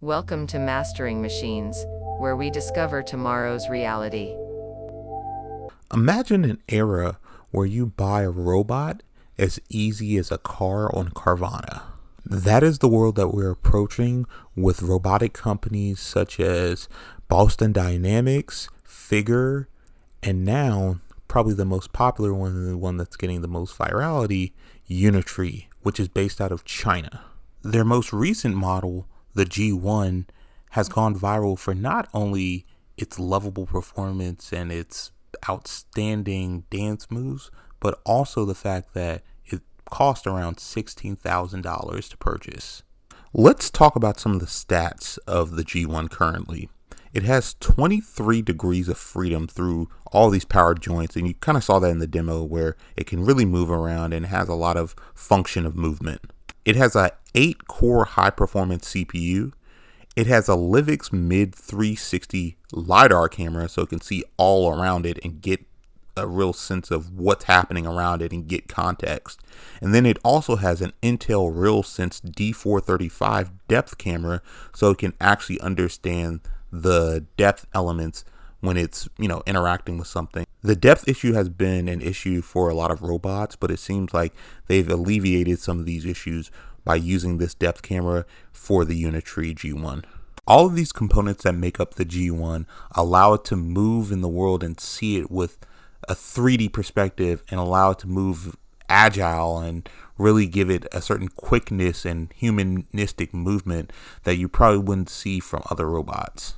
Welcome to Mastering Machines, where we discover tomorrow's reality. Imagine an era where you buy a robot as easy as a car on Carvana. That is the world that we're approaching with robotic companies such as Boston Dynamics, Figure, and now probably the most popular one and the one that's getting the most virality, Unitree, which is based out of China. Their most recent model, the G1, has gone viral for not only its lovable performance and its outstanding dance moves, but also the fact that it cost around $16,000 to purchase. Let's talk about some of the stats of the G1 currently. It has 23 degrees of freedom through all these power joints, and you kind of saw that in the demo where it can really move around and has a lot of function of movement. It has a 8-core high-performance CPU. It has a Livix mid 360 LiDAR camera, so it can see all around it and get a real sense of what's happening around it and get context. And then it also has an Intel RealSense D435 depth camera, so it can actually understand the depth elements when it's, interacting with something. The depth issue has been an issue for a lot of robots, but it seems like they've alleviated some of these issues by using this depth camera for the Unitree G1. All of these components that make up the G1 allow it to move in the world and see it with a 3D perspective and allow it to move agile and really give it a certain quickness and humanistic movement that you probably wouldn't see from other robots.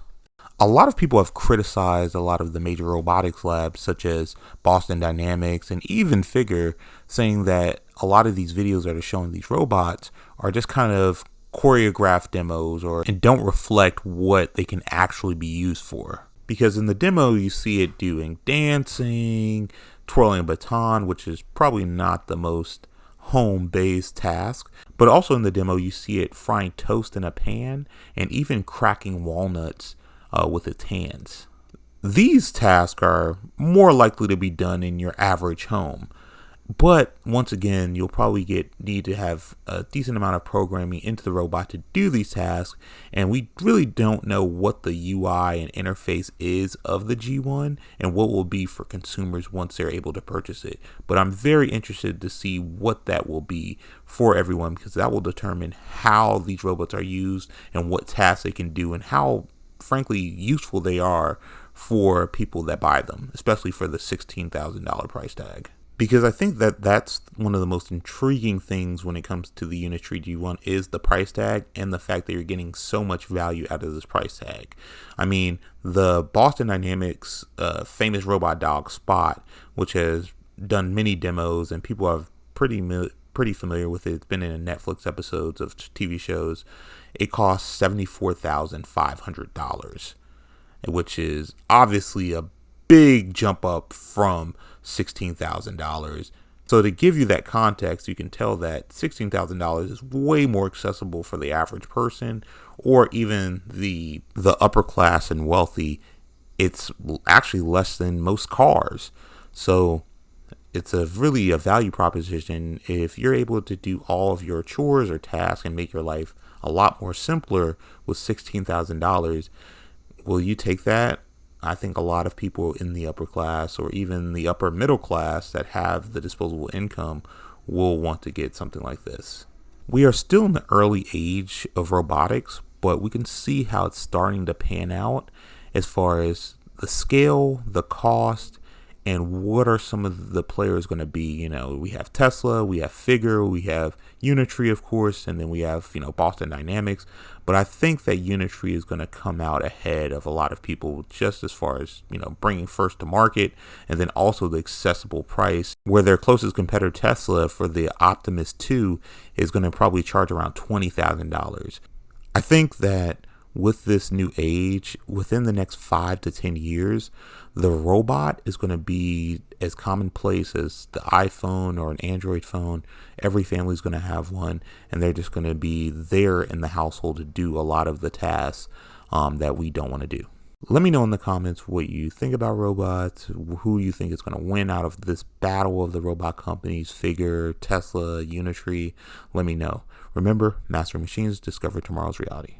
A lot of people have criticized a lot of the major robotics labs such as Boston Dynamics and even Figure, saying that a lot of these videos that are showing these robots are just kind of choreographed demos and don't reflect what they can actually be used for. Because in the demo you see it doing dancing, twirling a baton, which is probably not the most home-based task, but also in the demo you see it frying toast in a pan and even cracking walnuts with its hands. These tasks are more likely to be done in your average home, but once again, you'll probably need to have a decent amount of programming into the robot to do these tasks, and we really don't know what the UI and interface is of the G1 and what will be for consumers once they're able to purchase it. But I'm very interested to see what that will be for everyone, because that will determine how these robots are used and what tasks they can do and how frankly useful they are for people that buy them, especially for the $16,000 price tag. Because I think that that's one of the most intriguing things when it comes to the Unitree G1 is the price tag and the fact that you're getting so much value out of this price tag. I mean, the Boston Dynamics famous robot dog Spot, which has done many demos and people are pretty familiar with it. It's been in Netflix episodes of TV shows. It costs $74,500, which is obviously a big jump up from $16,000. So to give you that context, you can tell that $16,000 is way more accessible for the average person, or even the upper class and wealthy. It's actually less than most cars. So it's really a value proposition. If you're able to do all of your chores or tasks and make your life a lot more simpler with $16,000, will you take that? I think a lot of people in the upper class or even the upper middle class that have the disposable income will want to get something like this. We are still in the early age of robotics, but we can see how it's starting to pan out as far as the scale, the cost, and what are some of the players going to be. We have Tesla, we have Figure, we have Unitree, of course, and then we have, Boston Dynamics. But I think that Unitree is going to come out ahead of a lot of people just as far as, bringing first to market, and then also the accessible price, where their closest competitor, Tesla, for the Optimus 2 is going to probably charge around $20,000. I think that with this new age, within the next 5 to 10 years, the robot is going to be as commonplace as the iPhone or an Android phone. Every family is going to have one, and they're just going to be there in the household to do a lot of the tasks that we don't want to do. Let me know in the comments what you think about robots, who you think is going to win out of this battle of the robot companies, Figure, Tesla, Unitree. Let me know. Remember, Master Machines, discover tomorrow's reality.